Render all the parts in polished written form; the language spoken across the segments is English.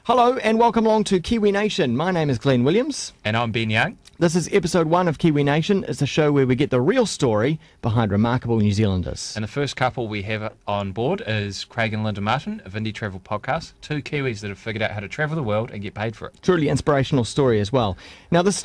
Hello and welcome along to KiwiNation. My name is Glenn Williams. And I'm Ben Young. This is episode 1 of KiwiNation. It's a show where we get the real story behind remarkable New Zealanders. And the first couple we have on board is Craig and Linda Martin of Indie Travel Podcast, two Kiwis that have figured out how to travel the world and get paid for it. Truly inspirational story as well. Now this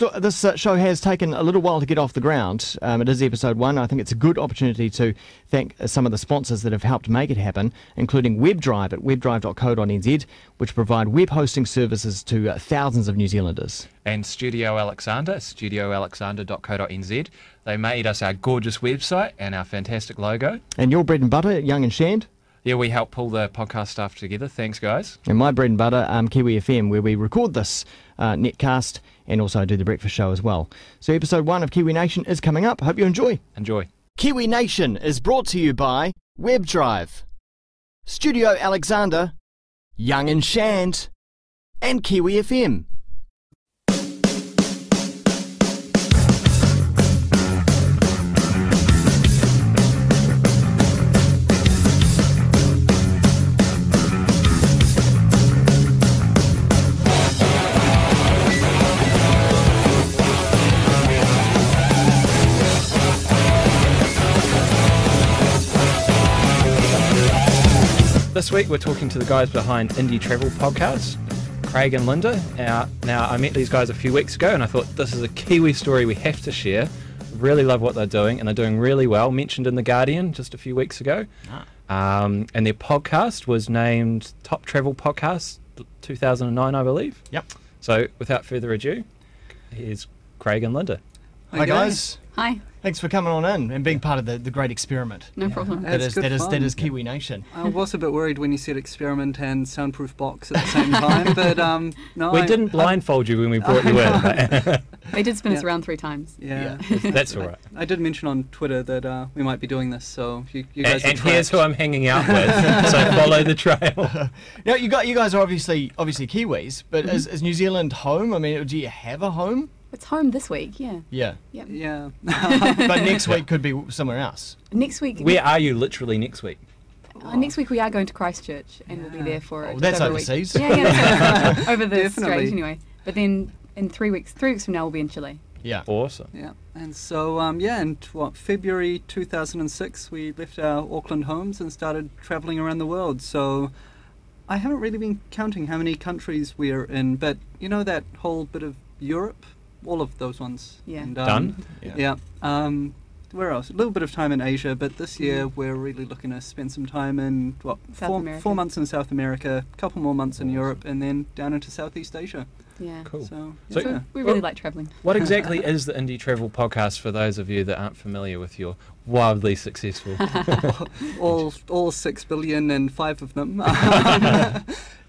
show has taken a little while to get off the ground. It is episode 1. I think it's a good opportunity to thank some of the sponsors that have helped make it happen, including WebDrive at webdrive.co.nz, which provide web hosting services to thousands of New Zealanders. And Studio Alexander, studioalexander.co.nz. They made us our gorgeous website and our fantastic logo. And your bread and butter, Young and Shand. Yeah, we help pull the podcast stuff together. Thanks, guys. And my bread and butter, Kiwi FM, where we record this netcast and also do the breakfast show as well. So episode 1 of Kiwi Nation is coming up. Hope you enjoy. Enjoy. Kiwi Nation is brought to you by WebDrive, Studio Alexander, Young and Shand, and Kiwi FM. This week we're talking to the guys behind Indie Travel Podcast, Craig and Linda. Now, I met these guys a few weeks ago and I thought this is a Kiwi story we have to share. Really love what they're doing and they're doing really well. Mentioned in The Guardian just a few weeks ago. And their podcast was named Top Travel Podcast 2009, I believe. Yep. So without further ado, here's Craig and Linda. Hi guys. Hi. Thanks for coming on in and being part of the great experiment. No problem. That is Kiwi Nation. I was a bit worried when you said experiment and soundproof box at the same time, but no. We didn't blindfold you when we brought you in. They did spin us around 3 times. Yeah. That's all right. I did mention on Twitter that we might be doing this, so you guys and here's who I'm hanging out with, so follow the trail. Now, you guys are obviously Kiwis, but is New Zealand home? I mean, do you have a home? It's home this week, yeah. Yeah. Yep. Yeah. But next week could be somewhere else. Next week. Where are you literally next week? Next week we are going to Christchurch and we'll be there for just that's over overseas. A week. Yeah, that's over the Definitely. strait anyway. But then in 3 weeks from now we'll be in Chile. Yeah. Awesome. Yeah. And so, in February 2006, we left our Auckland homes and started traveling around the world. So I haven't really been counting how many countries we're in, but you know that whole bit of Europe? All of those ones. Yeah. And, Done? Yeah. Where else? A little bit of time in Asia, but this year we're really looking to spend some time in, America. 4 months in South America, a couple more months in Europe, and then down into Southeast Asia. Yeah. Cool. So So- We really like travelling. What exactly is the Indie Travel Podcast for those of you that aren't familiar with your wildly successful? all 6 billion and 5 of them.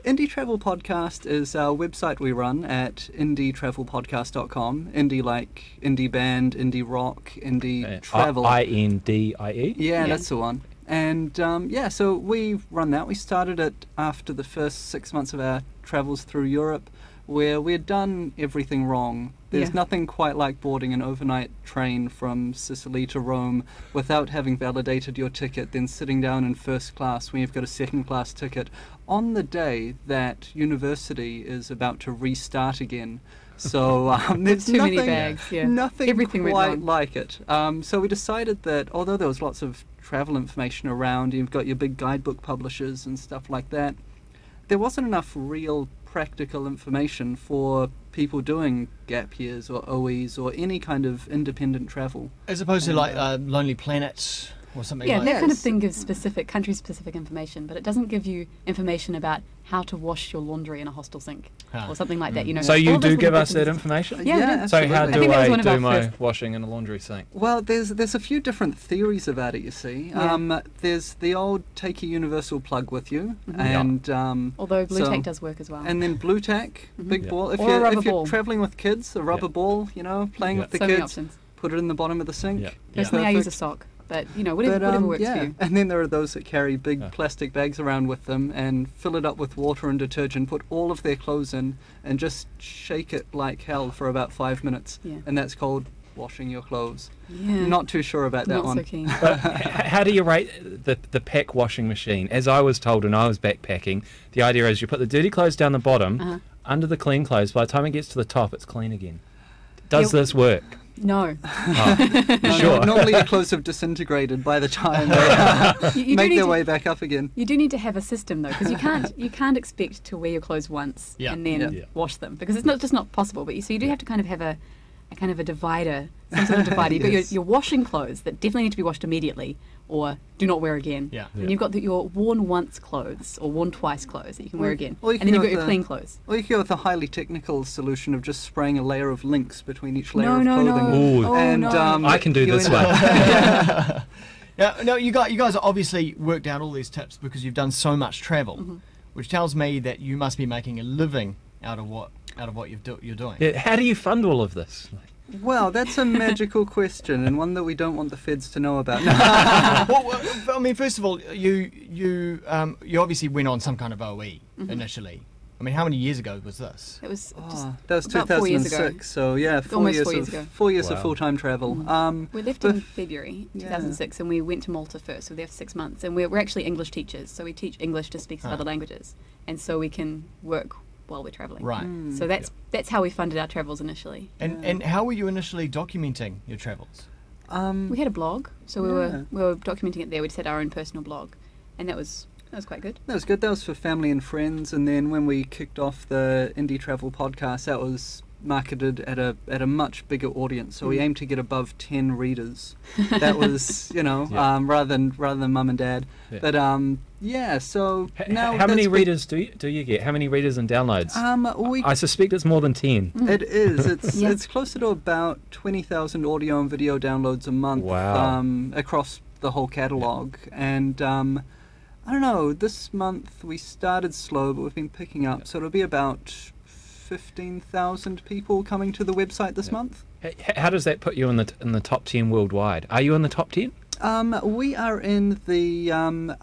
Indie Travel Podcast is our website we run at indietravelpodcast.com. Indie like indie band, indie rock, indie travel. INDIE? Yeah, that's the one. And so we run that. We started it after the first 6 months of our travels through Europe, where we had done everything wrong. There's nothing quite like boarding an overnight train from Sicily to Rome without having validated your ticket, then sitting down in first class when you've got a second class ticket on the day that university is about to restart again. So there's Too many bags, nothing Everything went quite wrong. like it. So we decided that although there was lots of travel information around, you've got your big guidebook publishers and stuff like that, there wasn't enough real practical information for people doing gap years or OEs or any kind of independent travel. As opposed to like Lonely Planet or something like that that. kind of thing gives country-specific information, but it doesn't give you information about how to wash your laundry in a hostel sink or something like that. You know. So all you those do little give us bits that and information? Yeah. So how I think do that was I one of do our my first- washing in a laundry sink? Well, there's a few different theories about it, you see. Yeah. There's the old take a universal plug with you, Mhm. and Although blue so- tack does work as well. and then blue tack, big Yeah. ball. If Or a rubber you're ball. traveling with kids, a rubber ball, playing with the so many kids, options. put it in the bottom of the sink. Yeah. Personally, I use a Perfect. sock, but whatever works for you. And then there are those that carry big Yeah. plastic bags around with them and fill it up with water and detergent, put all of their clothes in, and just shake it like hell for about 5 minutes. Yeah. And that's called washing your clothes. Yeah. Not too sure about that Not one. so keen. But how do you rate the pack washing machine? As I was told when I was backpacking, the idea is you put the dirty clothes down the bottom, under the clean clothes. By the time it gets to the top, it's clean again. Does this work? No. Oh, No, sure. Normally your clothes have disintegrated by the time they You do make need their to- way back up again. You do need to have a system though, because you can't expect to wear your clothes once Yeah. and then Yeah. wash them, because it's just not possible. But you do have to kind of have a kind of a divider, some sort of divider. You've got Yes. your washing clothes that definitely need to be washed immediately, or do not wear again. Yeah. And you've got your worn once clothes or worn twice clothes that you can wear again, or you and can then you've go got your with clean clothes. Or you can go with a highly technical solution of just spraying a layer of links between each layer of No. clothing. Ooh. Oh, And no. I can do you this end one. up- No, you guys obviously worked out all these tips because you've done so much travel, which tells me that you must be making a living out of what you're doing. Yeah, how do you fund all of this? Well, that's a magical question, and one that we don't want the feds to know about. Well, I mean, first of all, you obviously went on some kind of OE initially. I mean, how many years ago was this? It was just That was about 4 years ago. 2006, so yeah, Almost 4 years ago. 4 years of Wow. full-time travel. We left but- in February Yeah. 2006, and we went to Malta first. So we were there for 6 months, and we're actually English teachers, so we teach English to speakers of other languages, and so we can work while we're traveling. Right. So that's how we funded our travels initially. And how were you initially documenting your travels? We had a blog, so we Yeah. were documenting it there. We just had our own personal blog, and that was quite good. That was good. That was for family and friends. And then when we kicked off the Indie Travel podcast, that was marketed at a much bigger audience. So we aimed to get above 10 readers. That was, rather than mum and dad. Yeah. But so now How many that's readers do you get? How many readers and downloads? I suspect it's more than 10. It is. It's Yeah. it's closer to about 20,000 audio and video downloads a month. Wow. Across the whole catalog. And I don't know. This month we started slow, but we've been picking up. So it'll be about 15,000 people coming to the website this month. How does that put you in the top 10 worldwide? Are you in the top 10? We are in the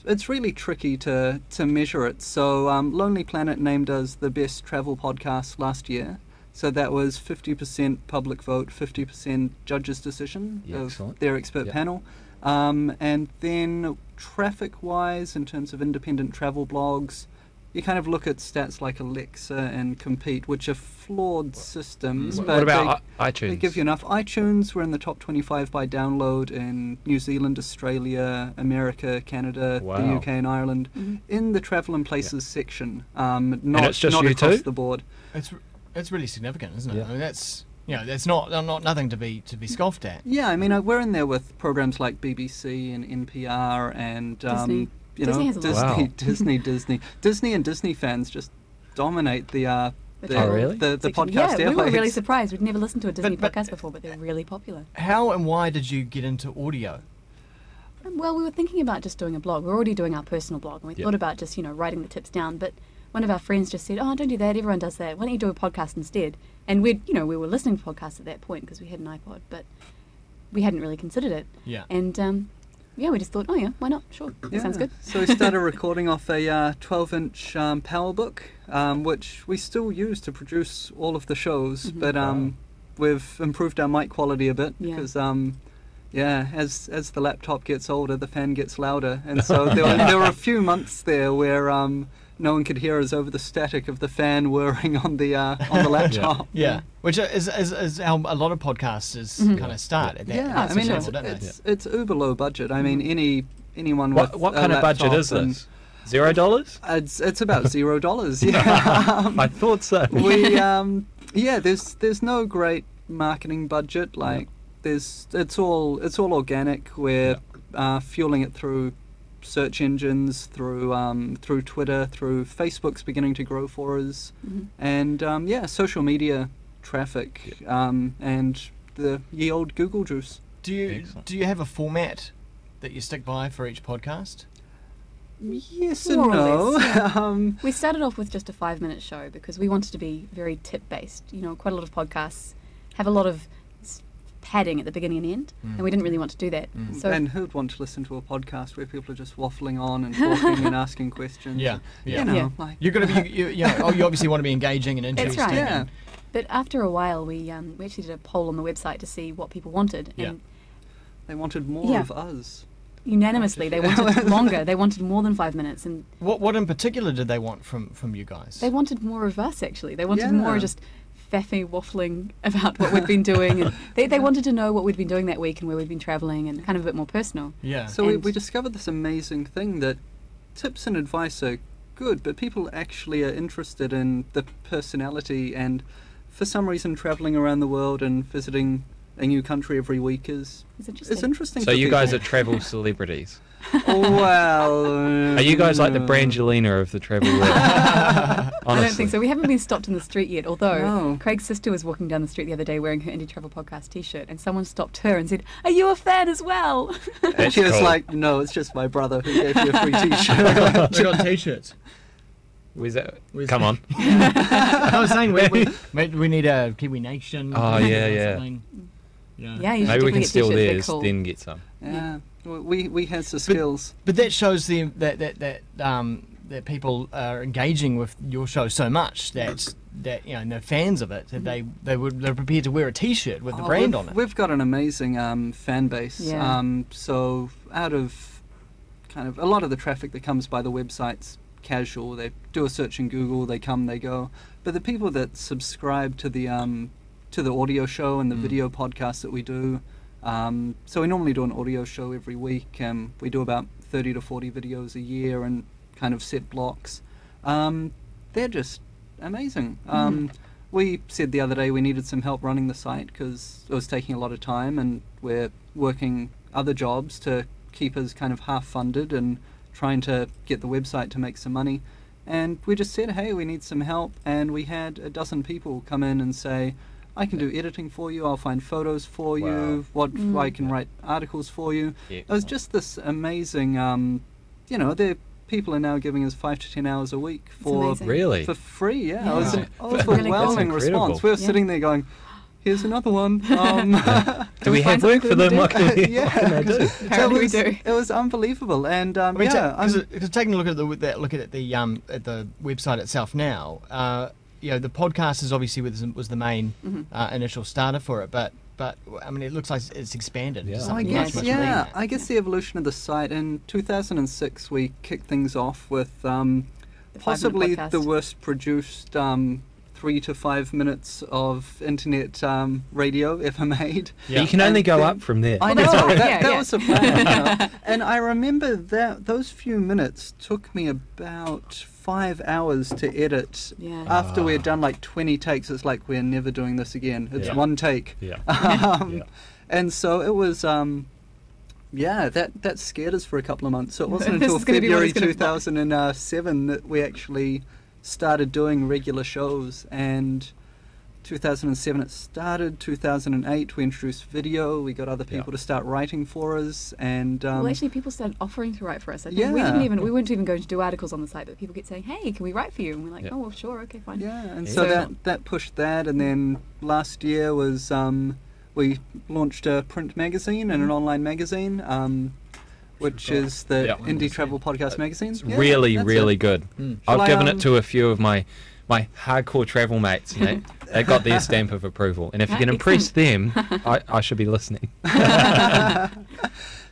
it's really tricky to measure it. So Lonely Planet named us the best travel podcast last year. So that was 50% public vote, 50% judges' decision Yeah, of excellent. their expert Yeah. panel. And then traffic-wise, in terms of independent travel blogs, you kind of look at stats like Alexa and Compete, which are flawed systems. What but about they iTunes? give you enough. iTunes, we're in the top 25 by download in New Zealand, Australia, America, Canada, the Wow. UK and Ireland. In the travel and places section, not, it's just not you across two? the board. It's really significant, isn't it? Yeah. I mean, that's not nothing to be scoffed at. Yeah, I mean, we're in there with programs like BBC and NPR and Disney. Disney, Disney has a lot. Wow. Disney and Disney fans just dominate the Oh, really? the section. podcast Yeah, we were really airwaves. surprised. We'd never listened to a Disney But- podcast before, but they're really popular. How and why did you get into audio? Well, we were thinking about just doing a blog. We were already doing our personal blog, and we Yeah. thought about just, writing the tips down. But one of our friends just said, "Oh, don't do that. Everyone does that. Why don't you do a podcast instead?" And we were listening to podcasts at that point because we had an iPod, but we hadn't really considered it. Yeah. And we just thought, oh yeah, why not? Sure, that sounds good. So we started recording off a 12-inch PowerBook, which we still use to produce all of the shows, but we've improved our mic quality a bit Yeah. because as the laptop gets older, the fan gets louder, and so there were a few months there where no one could hear us over the static of the fan whirring on the laptop. Yeah, which is how a lot of podcasters kind of start at that. Yeah, at I mean that level, don't they? it's uber low budget. I mean anyone What with kind a of budget laptop is and- this? $0? It's about $0. Yeah. I thought so. We there's no great marketing budget. Like it's all organic. We're fueling it through search engines, through Twitter, through Facebook's beginning to grow for us, and social media traffic, and the ye old Google juice. Do Excellent. you have a format that you stick by for each podcast? Yes and More or no. less, We started off with just a 5-minute show because we wanted to be very tip-based. Quite a lot of podcasts have a lot of padding at the beginning and end, and we didn't really want to do that. So And who'd want to listen to a podcast where people are just waffling on and talking and asking questions? Yeah, yeah. You know, Yeah. like You're going to be, you obviously want to be engaging and interesting. right. Yeah. But after a while, we actually did a poll on the website to see what people wanted, Yeah. and They wanted more Yeah. of us. unanimously they wanted longer. They wanted more than 5 minutes, and What in particular did they want from you guys? they wanted more of us. Actually, they wanted Yeah. more just faffy waffling about what we'd been doing, and they wanted to know what we'd been doing that week and where we'd been travelling, and kind of a bit more personal. Yeah. So we, And- we discovered this amazing thing that tips and advice are good, but people actually are interested in the personality, and for some reason travelling around the world and visiting a new country every week is It's interesting. So for you guys are people. travel celebrities. Well, Are you guys like the Brangelina of the travel world? I don't Honestly. think so. We haven't been stopped in the street yet, although No. Craig's sister was walking down the street the other day wearing her Indie Travel Podcast t-shirt, and someone stopped her and said, "Are you a fan as well?" That's She was cool. like, "No, it's just my brother who gave you a free T-shirt." We got t-shirts. Where's that? Where's Come on. I was saying we need a KiwiNation. Oh, yeah, yeah. something. Yeah. Yeah, you should Maybe we definitely can get steal t-shirts. They're theirs, cool. then get some. Yeah, we had the skills. But that shows that people are engaging with your show so much that you know, and they're fans of it, that they're prepared to wear a T-shirt with the brand on it. We've got an amazing fan base. Yeah. So out of kind of a lot of the traffic that comes by the website's casual. They do a search in Google, they come, they go. But the people that subscribe to the audio show and the video podcast that we do, so we normally do an audio show every week. We do about 30 to 40 videos a year and kind of set blocks. They're just amazing. We said the other day we needed some help running the site because it was taking a lot of time, and we're working other jobs to keep us kind of half funded and trying to get the website to make some money. And we just said, hey, we need some help, and we had a dozen people come in and say, I can do editing for you, I'll find photos for you, I can write articles for you. It was just this amazing, people are now giving us 5 to 10 hours a week for amazing. Really? for free. Yeah, Yeah. it was an Oh, it's really overwhelming cool. That's response. incredible. We were Yeah. sitting there going, here's another one. Do we have find work for something them? to do? What can we, Yeah. what can I do? Apparently we do. It was unbelievable, and I mean, I'm because taking a look at the website itself now, the podcast is obviously was the main initial starter for it, but I mean, it looks like it's expanded. Yeah. To I something guess, much, much yeah. bigger than that. I guess the evolution of the site in 2006, we kicked things off with The 5-minute possibly podcast. the worst produced 3 to 5 minutes of internet radio ever made. Yeah. You can only And go then- up from there. I Well, know, that's right, that yeah. was the plan. You know. And I remember that those few minutes took me about 5 hours to edit. Yeah. After we had done like 20 takes, it's like, we're never doing this again. It's Yeah. one take. Yeah. Yeah. And so it was, that scared us for a couple of months. So it wasn't This until is gonna be what February it's gonna 2007 that we actually started doing regular shows. And 2007 it started. 2008 we introduced video. We got other people to start writing for us. And Well, actually, people started offering to write for us. I think Yeah. we weren't even going to do articles on the site, but people kept saying, "Hey, can we write for you?" And we're like, Yeah. "Oh, well, sure, okay, fine." yeah, and Yeah. so So- that pushed that. And then last year was we launched a print magazine and an online magazine, which is the Yeah. Indie Travel Podcast magazine. It's Yeah, really, that's really it. good. Mm. I've Shall I, given it to a few of my hardcore travel mates, and they got their stamp of approval. And if you can impress them, I should be listening.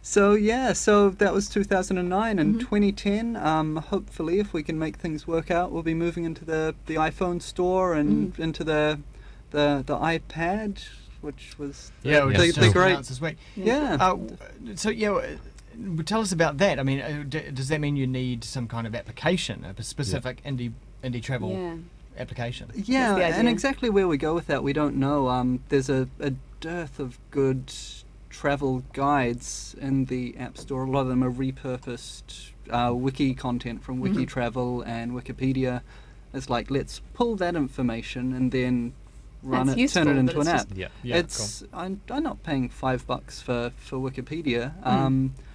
So that was 2009 and 2010. Hopefully, if we can make things work out, we'll be moving into the iPhone store and into the iPad, which was Yeah, we Yeah. just the great. announced this week. Yeah. Tell us about that. I mean, does that mean you need some kind of application, a specific indie travel Yeah. application? Yeah, That's the and idea. exactly where we go with that, we don't know. There's a dearth of good travel guides in the App Store. A lot of them are repurposed wiki content from Wiki Travel and Wikipedia. It's like, let's pull that information and then run That's it, useful, turn it but into it's an just- app. Yeah. I'm not paying $5 for Wikipedia.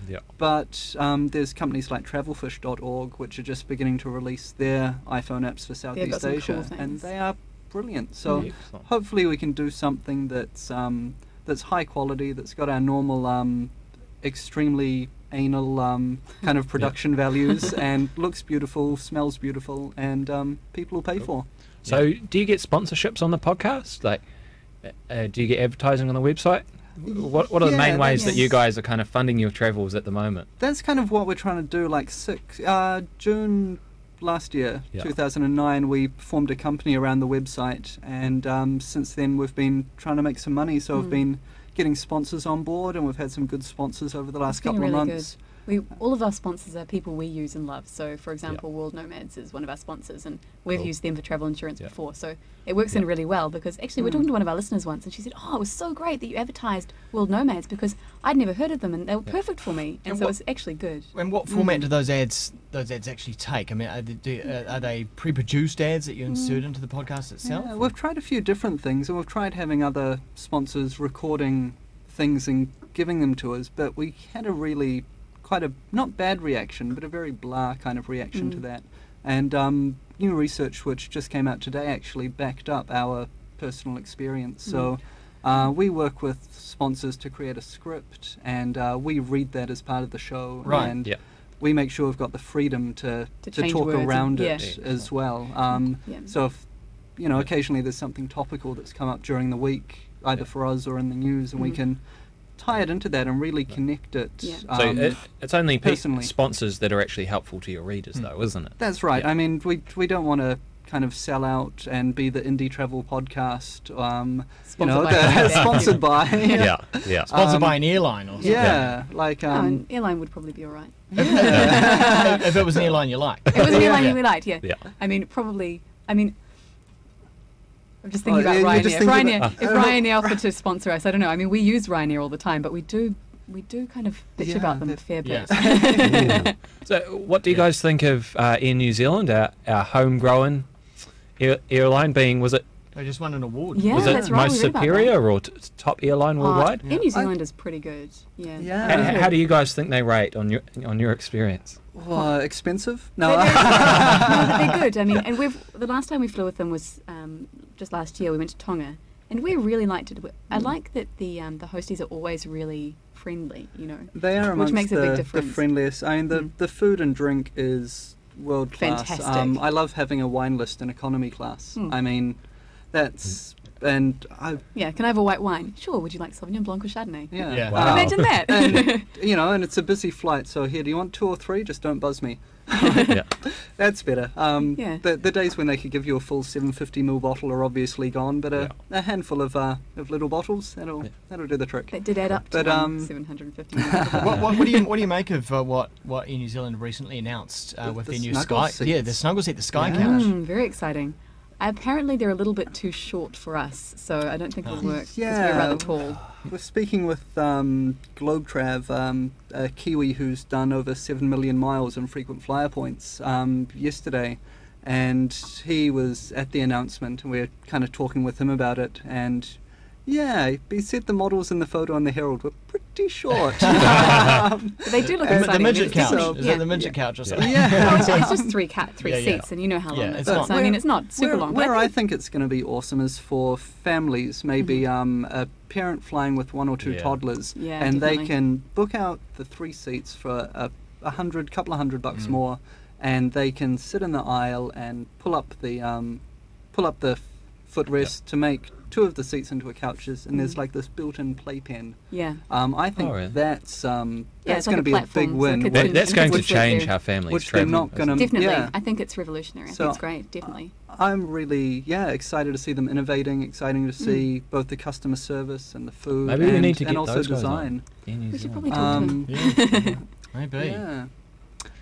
Yeah. But there's companies like travelfish.org which are just beginning to release their iPhone apps for got Southeast some Asia, cool and things. they are brilliant. So Excellent. hopefully we can do something that's high quality, that's got our normal extremely anal kind of production values, and looks beautiful, smells beautiful, and people will pay for. So, do you get sponsorships on the podcast? Like, do you get advertising on the website? What are the main ways that you guys are kind of funding your travels at the moment? That's kind of what we're trying to do. Like June last year, 2009, we formed a company around the website, and since then we've been trying to make some money. So we've been getting sponsors on board, and we've had some good sponsors over the last couple of months. All of our sponsors are people we use and love. So, for example, World Nomads is one of our sponsors, and we've used them for travel insurance before. So it works in really well, because actually we're talking to one of our listeners once, and she said, "Oh, it was so great that you advertised World Nomads, because I'd never heard of them, and they were perfect for me." And so it's actually good. And what format do those ads actually take? I mean, are they pre-produced ads that you insert into the podcast itself? Yeah, we've tried a few different things, and we've tried having other sponsors recording things and giving them to us, but we had a really quite a not bad reaction, but a very blah kind of reaction to that. And new research which just came out today actually backed up our personal experience. So we work with sponsors to create a script, and we read that as part of the show. Right. And we make sure we've got the freedom to talk around it as well. So if occasionally there's something topical that's come up during the week, either for us or in the news, and we can tie it into that and really connect it. So it's only sponsors that are actually helpful to your readers, though, isn't it? That's right. I mean, we don't want to kind of sell out and be the indie travel podcast, sponsored by. Sponsored by an airline or something. Like an airline would probably be all right. If it was an airline you liked. If it was an airline you liked, I mean, probably. I mean, I'm just thinking about Ryanair. If Ryanair offered to sponsor us, I don't know. I mean, we use Ryanair all the time, but we do kind of bitch about them a fair bit. So what do you guys think of Air New Zealand, our homegrown airline being, was it? They just won an award. Yeah, was it that's right. most superior or top airline worldwide? Air New Zealand is pretty good. How do you guys think they rate on your experience? Expensive? No. No, they're good. I mean, and the last time we flew with them was just last year. We went to Tonga, and we really liked it. I like that the hosties are always really friendly. They are amongst which makes a big difference. The friendliest. I mean, the food and drink is world class. Fantastic. I love having a wine list in economy class. I mean, that's can I have a white wine? Sure. Would you like Sauvignon Blanc or Chardonnay? Yeah. Wow. Imagine that. And it's a busy flight, so here, do you want 2 or 3? Just don't buzz me. That's better. The days when they could give you a full 750ml bottle are obviously gone, but a handful of little bottles, that'll do the trick. That did add up to 750 ml. What do you make of what Air New Zealand recently announced with their new Sky? Seats. Yeah, the snuggle seat, the Sky Couch. Very exciting. Apparently they're a little bit too short for us, so I don't think it'll work because we're rather tall. We're speaking with Globetrav, a Kiwi who's done over 7 million miles in frequent flyer points yesterday, and he was at the announcement, and we were kind of talking with him about it, and he said the models in the photo on the Herald were pretty short. They do look exciting. The midget couch. So, Is that the midget couch or something? No, it's just three seats, and you know how long it's it's. not. I mean, it's not super long. Where I think it's going to be awesome is for families, maybe a parent flying with 1 or 2 toddlers, and definitely. they can book out the 3 seats for a couple of hundred bucks more, and they can sit in the aisle and pull up the footrest to make 2 of the seats into couches, and there's like this built-in playpen. I think that's going to be a big win. That's going to change how families travel. They're not going to. Definitely, I think it's revolutionary. I think it's great. Definitely. I'm really excited to see them innovating. Exciting to see both the customer service and the food. Maybe we need to get also those guys design. We should probably talk to them. Maybe. Yeah,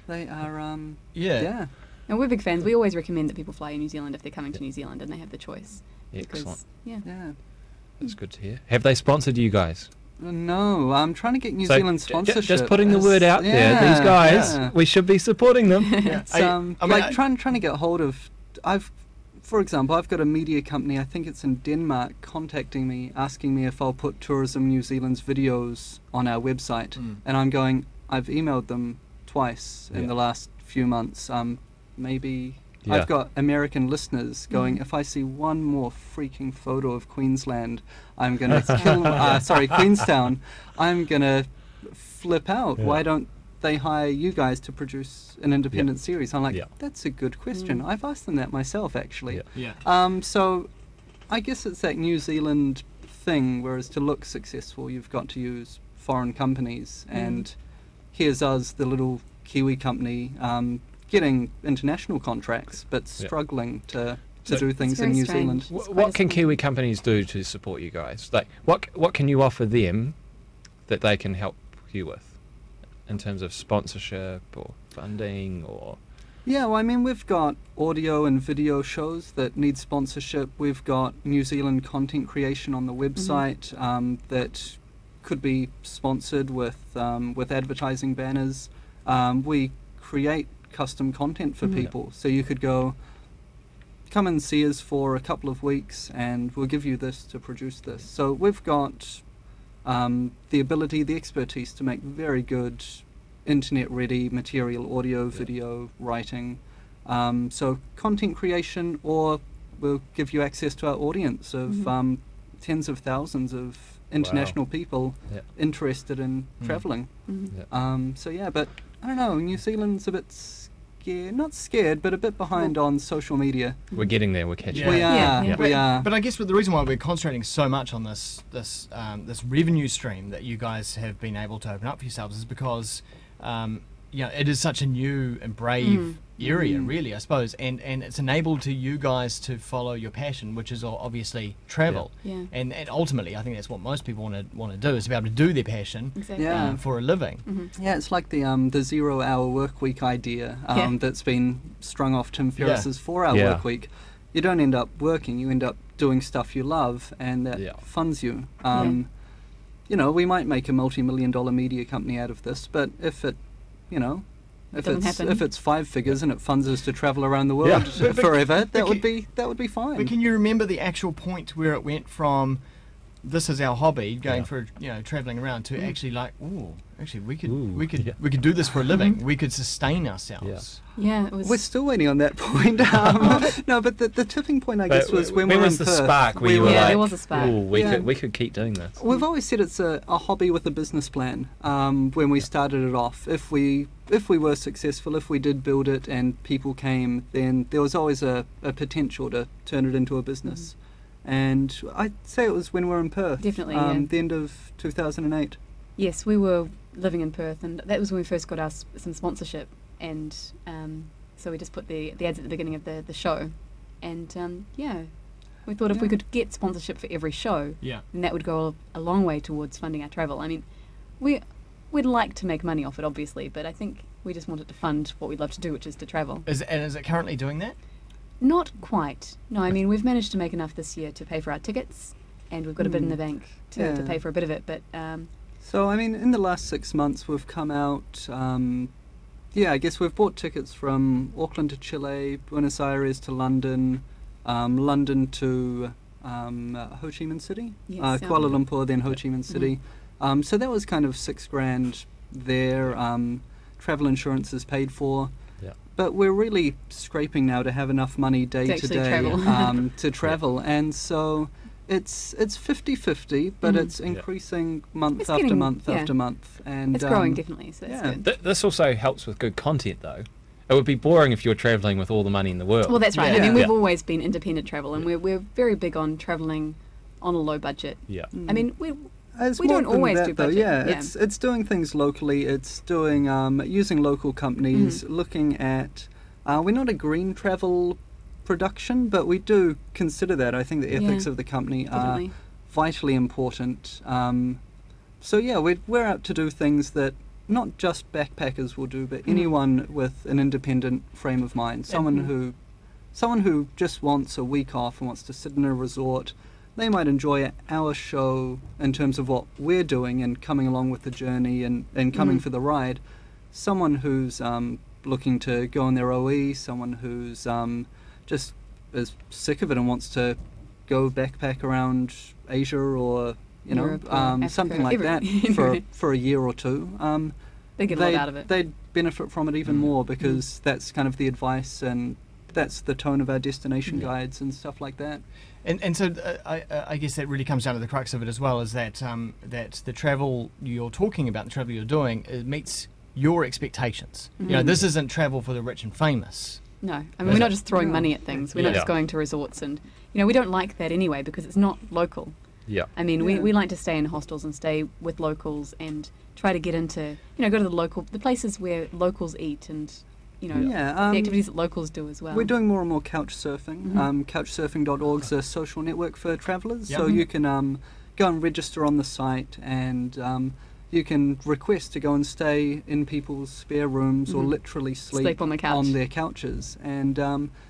they are. And we're big fans. We always recommend that people fly in New Zealand if they're coming to New Zealand and they have the choice. Excellent. Yeah. That's good to hear. Have they sponsored you guys? No, I'm trying to get New Zealand sponsorship. Just putting the word out there. These guys, we should be supporting them. It's, trying to get hold of. For example, I've got a media company. I think it's in Denmark, contacting me, asking me if I'll put Tourism New Zealand's videos on our website, and I'm going. I've emailed them twice in the last few months. Maybe. I've got American listeners going, if I see one more freaking photo of Queensland, I'm going to kill... Queenstown. I'm going to flip out. Why don't they hire you guys to produce an independent series? I'm like, that's a good question. I've asked them that myself, actually. So I guess it's that New Zealand thing, whereas to look successful, you've got to use foreign companies. And here's us, the little Kiwi company, getting international contracts, but struggling to do things in New Zealand. What can Kiwi companies do to support you guys? Like, what can you offer them that they can help you with in terms of sponsorship or funding or? Yeah, well, I mean, we've got audio and video shows that need sponsorship. We've got New Zealand content creation on the website that could be sponsored with advertising banners. We create custom content for people, so you could go, come and see us for a couple of weeks and we'll give you this to produce this. So we've got the ability, the expertise to make very good internet-ready material, audio, video, writing. So content creation, or we'll give you access to our audience of tens of thousands of international people interested in travelling. So yeah, but I don't know, New Zealand's a bit scared, not scared, but a bit behind on social media. We're getting there, we're catching up. We are. But I guess the reason why we're concentrating so much on this revenue stream that you guys have been able to open up for yourselves is because it is such a new and brave area, really, I suppose, and it's enabled to you guys to follow your passion, which is obviously travel. And ultimately, I think that's what most people want to do, is to be able to do their passion for a living. Yeah, it's like the 0-hour work week idea that's been strung off Tim Ferriss's 4-hour work week. You don't end up working, you end up doing stuff you love, and that funds you. You know, we might make a multi-million-dollar media company out of this, but if it, if it's 5 figures and it funds us to travel around the world forever, that would be fine. But can you remember the actual point where it went from this is our hobby, going for traveling around, to actually like, we could do this for a living. We could sustain ourselves. It was. We're still waiting on that point. No, but the tipping point, I guess, was when we were in Perth. When was the spark? Where you were like, there was a spark. We could keep doing this. We've always said it's a hobby with a business plan. When we started it off, if we were successful, if we did build it and people came, then there was always a potential to turn it into a business. And I'd say it was when we were in Perth. Definitely, the end of 2008. Yes, we were living in Perth, and that was when we first got some sponsorship. And so we just put the ads at the beginning of the show. And we thought if we could get sponsorship for every show, then that would go a long way towards funding our travel. I mean, we'd like to make money off it, obviously, but I think we just wanted to fund what we'd love to do, which is to travel. Is it currently doing that? Not quite. No, I mean, we've managed to make enough this year to pay for our tickets, and we've got a bit in the bank to pay for a bit of it. But so, I mean, in the last 6 months, we've come out, I guess we've bought tickets from Auckland to Chile, Buenos Aires to London, London to Ho Chi Minh City, Kuala Lumpur, then Ho Chi Minh City. So that was kind of $6,000 there. Travel insurance is paid for. But we're really scraping now to have enough money day to day to travel. And so it's 50-50, but it's increasing month after month after month. And it's growing, definitely, so that's good. This also helps with good content, though. It would be boring if you were travelling with all the money in the world. Well, that's right. I mean, we've always been independent travel, and we're very big on travelling on a low budget. I mean, we don't always do budget. It's doing things locally. It's doing using local companies, looking at. We're not a green travel production, but we do consider that. I think the ethics of the company are vitally important. We're out to do things that not just backpackers will do, but anyone with an independent frame of mind. Someone who just wants a week off and wants to sit in a resort. They might enjoy our show in terms of what we're doing and coming along with the journey and coming for the ride. Someone who's looking to go on their OE, someone who's just is sick of it and wants to go backpack around Asia or Europe, something like that for a year or two. They get a lot out of it. They'd benefit from it even more because that's kind of the advice and that's the tone of our destination guides and stuff like that. And so I guess that really comes down to the crux of it as well, is that that the travel you're talking about, the travel you're doing, it meets your expectations. You know, this isn't travel for the rich and famous. No, I mean, we're not just throwing money at things. We're not just going to resorts, and we don't like that anyway because it's not local. Yeah. I mean, we like to stay in hostels and stay with locals and try to get into, go to the places where locals eat and, the activities that locals do as well. We're doing more and more couchsurfing. Couchsurfing.org is a social network for travellers, so you can go and register on the site, and you can request to go and stay in people's spare rooms or literally sleep on the couch. on their couches. And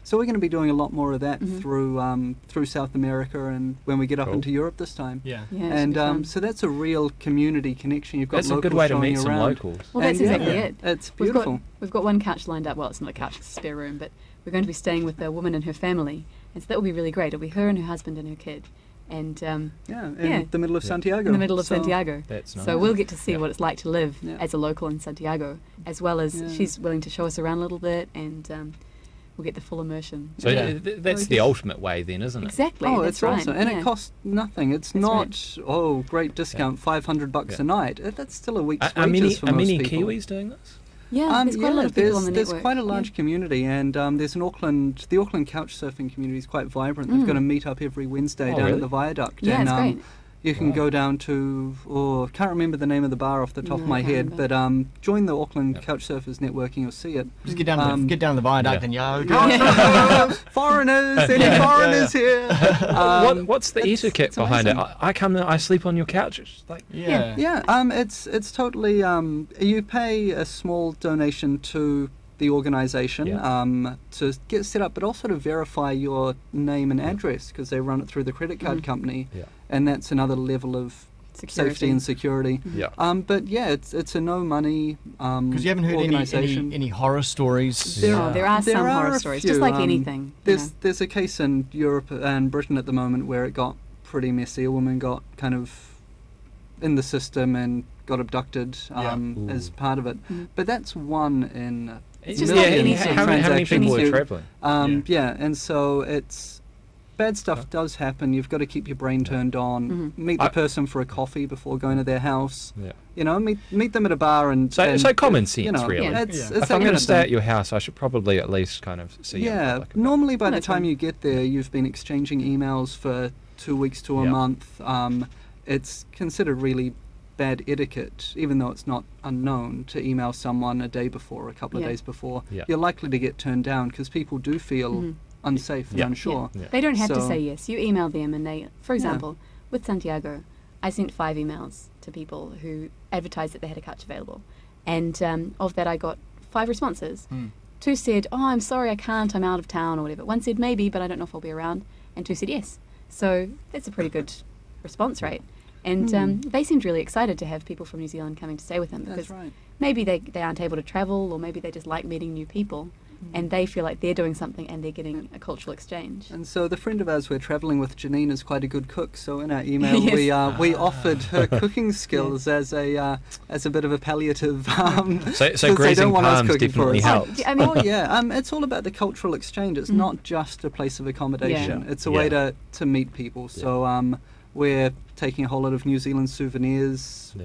so we're going to be doing a lot more of that through South America and when we get up into Europe this time. Yeah. And so that's a real community connection. You've got That's a locals good way to showing meet some around. locals. Well, that's exactly it. It's beautiful. We've got one couch lined up. Well, it's not a couch, it's a spare room, but we're going to be staying with a woman and her family. And so that will be really great. It'll be her and her husband and her kid. And in the middle of Santiago. In the middle of Santiago. That's nice. So we'll get to see what it's like to live as a local in Santiago, as well as she's willing to show us around a little bit, and we'll get the full immersion. So that's the ultimate way then, isn't it? Exactly. Oh, that's it's right. awesome. And it costs nothing. It's not, great discount, $500 a night. That's still a week's wages for most people. Are many Kiwis doing this? Yeah, there's quite a lot of people on the network. There's quite a large community, and there's the Auckland Couchsurfing community is quite vibrant. They've got a meet up every Wednesday down at the Viaduct. Yeah, and, it's great. You can go down to, can't remember the name of the bar off the top of my head, but join the Auckland Couchsurfers network and you'll see it. Just get down the Viaduct and foreigners, any foreigners here? What's the etiquette behind it? I come and I sleep on your couch. It's like it's totally. You pay a small donation to the organisation to get set up, but also to verify your name and address because they run it through the credit card company, and that's another level of safety and security. But it's a no money because you haven't heard any horror stories. There are some horror stories, just like anything. There's a case in Europe and Britain at the moment where it got pretty messy. A woman got kind of in the system and got abducted as part of it. But that's one in it's just like anything. How many people are travelling? And so it's bad stuff does happen. You've got to keep your brain turned on. Meet the person for a coffee before going to their house. Meet them at a bar and so common sense, really. It's if I'm going to stay at your house, I should probably at least kind of see. Normally by the time you get there, you've been exchanging emails for 2 weeks to a month. It's considered really bad etiquette, even though it's not unknown, to email someone a day before, a couple of days before. You're likely to get turned down because people do feel unsafe and unsure. They don't have to say yes. You email them and they, for example, with Santiago, I sent 5 emails to people who advertised that they had a couch available. And of that I got 5 responses. 2 said, I'm sorry, I can't, I'm out of town or whatever. 1 said maybe, but I don't know if I'll be around. And 2 said yes. So that's a pretty good response rate. And they seemed really excited to have people from New Zealand coming to stay with them because maybe they aren't able to travel, or maybe they just like meeting new people, and they feel like they're doing something and they're getting a cultural exchange. And so the friend of ours we're travelling with, Janine, is quite a good cook. So in our email we offered her cooking skills as a bit of a palliative. So grazing palms definitely helps. It's all about the cultural exchange. It's not just a place of accommodation. It's a way to meet people. So we're taking a whole lot of New Zealand souvenirs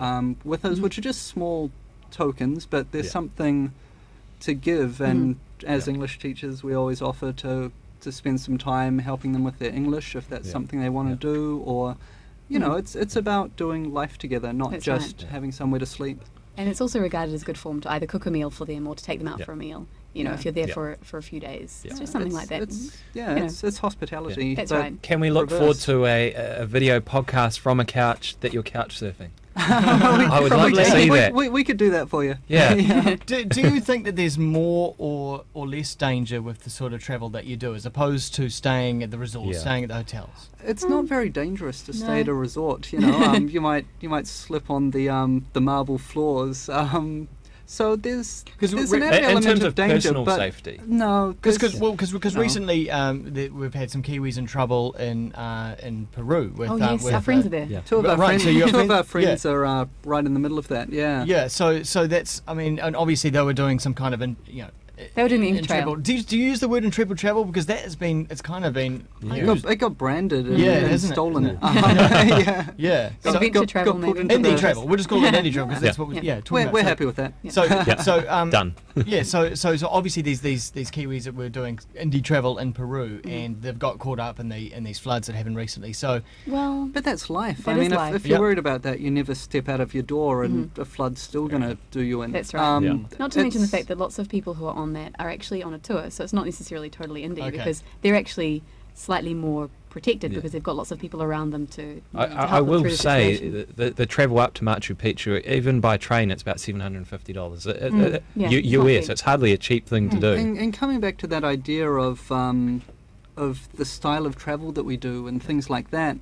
with us, which are just small tokens, but there's something to give. And as English teachers, we always offer to spend some time helping them with their English if that's something they want to do, or it's about doing life together, not just having somewhere to sleep. And it's also regarded as good form to either cook a meal for them or to take them out for a meal. If you're there for a few days, it's just something like that. It's hospitality. That's right. Can we look forward to a video podcast from a couch that you're couch surfing? I would love to see that. We could do that for you. Do you think that there's more or less danger with the sort of travel that you do as opposed to staying at the resort, staying at the hotels? It's not very dangerous to stay at a resort. You might slip on the marble floors. So there's an element of danger, personal but safety. No, because recently we've had some Kiwis in trouble in Peru. With, our friends are there. Two of our friends are right in the middle of that. So that's, and obviously they were doing some kind of They were doing the Inca Trail. Treble. Do you use the word intrepid travel? Because that has been, it's kind of been... It got branded and, isn't stolen. It? Yeah. Yeah. Adventure travel, got maybe. Indie travel. We'll just call it indie travel because that's what We're happy with that. So Done. So obviously these Kiwis that were doing indie travel in Peru, and they've got caught up in these floods that happened recently. So but that's life. That is life. If you're worried about that, you never step out of your door, and a flood's still going to do you in. That's right. Not to mention the fact that lots of people who are on that are actually on a tour, so it's not necessarily totally indie because they're actually slightly more protected because they've got lots of people around them to I will say the travel up to Machu Picchu, even by train, it's about $750 US. It's hardly a cheap thing to do. And coming back to that idea of the style of travel that we do and things like that,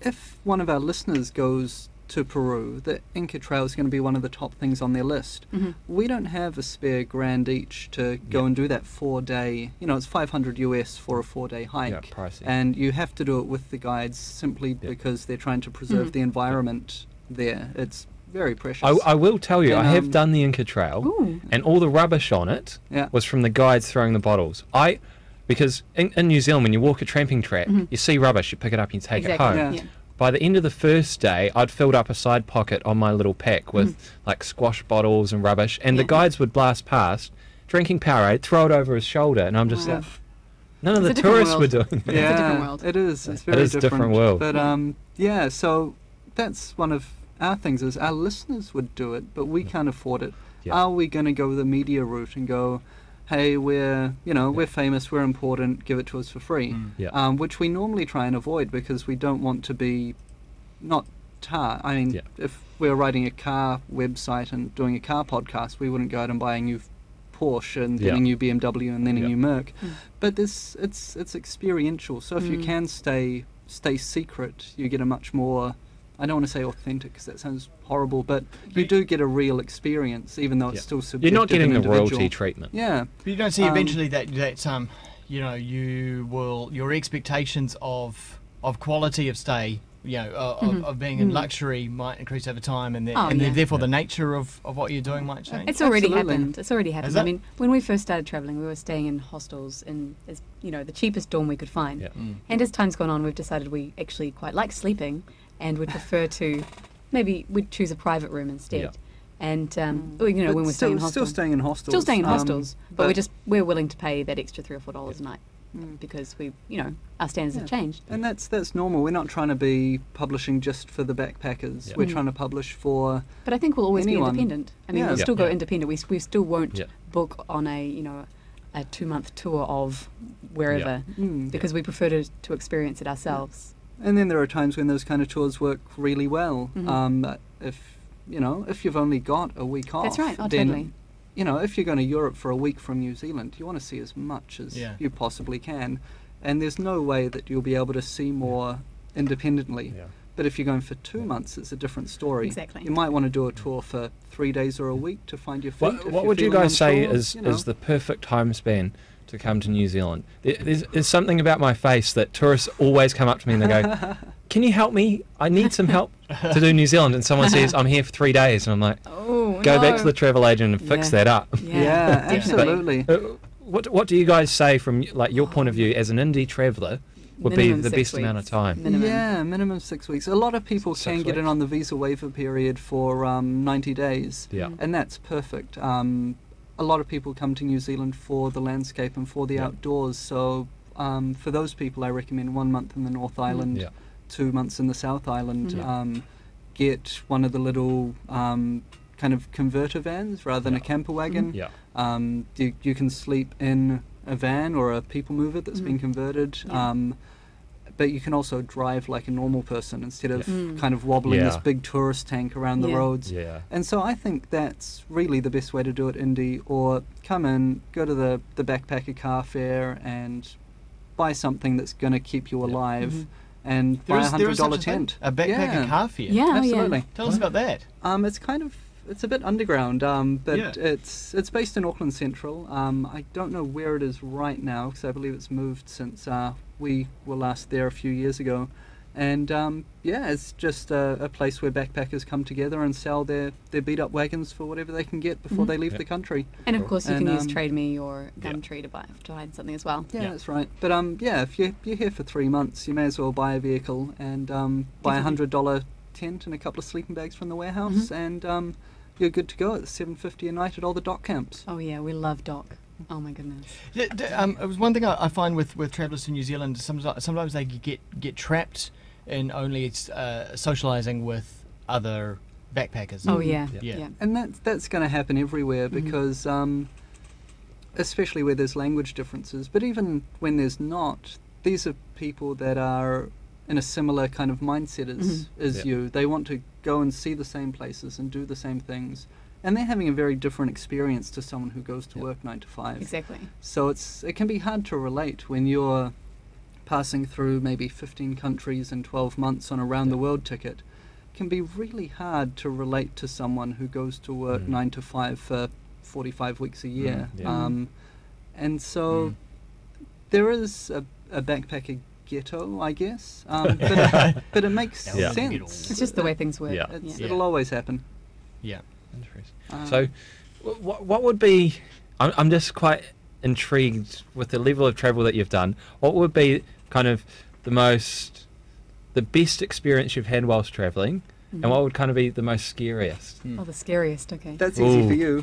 if one of our listeners goes to Peru, the Inca Trail is going to be one of the top things on their list. We don't have a spare grand each to go and do that 4-day, it's $500 US for a 4-day hike. Yeah, pricey. And you have to do it with the guides simply because they're trying to preserve the environment there. It's very precious. I will tell you, I have done the Inca Trail, and all the rubbish on it was from the guides throwing the bottles. Because in New Zealand, when you walk a tramping track, you see rubbish, you pick it up and you take it home. Yeah. By the end of the first day, I'd filled up a side pocket on my little pack with like squash bottles and rubbish, and the guides would blast past, drinking Powerade, throw it over his shoulder, and I'm just like, none of the tourists were doing that. It's a different world. It is. It's very different world. But so that's one of our things is our listeners would do it, but we can't afford it. Are we going to go the media route and go, hey, we're famous, we're important, give it to us for free, which we normally try and avoid because we don't want to be if we're writing a car website and doing a car podcast, we wouldn't go out and buy a new Porsche and then a new BMW and then a new Merc. But it's experiential, so if you can stay secret, you get a much more, I don't want to say authentic because that sounds horrible, but you do get a real experience, even though it's still subjective. You're not getting the individual royalty treatment. Yeah. But you don't see eventually that your expectations of quality of stay, of being in luxury might increase over time, and therefore the nature of what you're doing might change. It's already happened. It's already happened. I mean, when we first started travelling, we were staying in hostels in the cheapest dorm we could find. And as time's gone on, we've decided we actually quite like sleeping, and would prefer to maybe we'd choose a private room instead. And when we're staying in hostels, still staying in hostels. Still staying in hostels, but we're willing to pay that extra $3 or $4 a night because our standards have changed. And that's normal. We're not trying to be publishing just for the backpackers. We're trying to publish for. But I think we'll always anyone. be independent. I mean, we'll still go independent. We still won't book on a 2-month tour of wherever because we prefer to experience it ourselves. And then there are times when those kind of tours work really well. If you've only got a week off, that's right. then Totally. If you're going to Europe for a week from New Zealand, you want to see as much as you possibly can, and there's no way that you'll be able to see more independently. But if you're going for 2 months, it's a different story. Exactly. You might want to do a tour for 3 days or a week to find your feet. What would you guys say is the perfect time span to come to New Zealand? There's something about my face that tourists always come up to me and they go, can you help me? I need some help to do New Zealand. And someone says, I'm here for 3 days. And I'm like, go back to the travel agent and fix that up. Yeah, absolutely. What do you guys say from your point of view as an indie traveller would be the best amount of time? Minimum 6 weeks. A lot of people can get in on the visa waiver period for 90 days. And that's perfect. A lot of people come to New Zealand for the landscape and for the outdoors. So for those people, I recommend 1 month in the North Island, 2 months in the South Island. Get one of the little kind of converter vans rather than a camper wagon. You can sleep in a van or a people mover that's been converted. But you can also drive like a normal person instead of kind of wobbling this big tourist tank around the roads. And so I think that's really the best way to do it, Indy, or come in, go to the backpacker car fair and buy something that's going to keep you alive and buy a $100 tent. A backpacker car fair? Yeah, absolutely. Tell us about that. It's a bit underground, but it's based in Auckland Central. I don't know where it is right now because I believe it's moved since we were last there a few years ago. And it's just a place where backpackers come together and sell their beat-up wagons for whatever they can get before they leave the country. And of course, you can use Trade Me or Gumtree to find something as well. Yeah, that's right. But if you're here for 3 months, you may as well buy a vehicle and buy a $100 tent and a couple of sleeping bags from the warehouse, and you're good to go. It's $7.50 a night at all the dock camps. Oh yeah, we love dock. Oh my goodness. It was one thing I find with travellers to New Zealand. Sometimes they get trapped in only socialising with other backpackers. Oh yeah. And that's going to happen everywhere because, especially where there's language differences. But even when there's not, these are people that are in a similar kind of mindset as you. They want to go and see the same places and do the same things. And they're having a very different experience to someone who goes to work 9 to 5. Exactly. So it can be hard to relate when you're passing through maybe 15 countries in 12 months on a round-the-world ticket. It can be really hard to relate to someone who goes to work 9 to 5 for 45 weeks a year. And so there is a backpacker ghetto, I guess, but it makes sense. It's just the way things work. It'll always happen. Yeah. Interesting. So, what would be? I'm just quite intrigued with the level of travel that you've done. What would be kind of the best experience you've had whilst travelling, and what would kind of be the most scariest? Oh, the scariest. Okay. That's easy for you.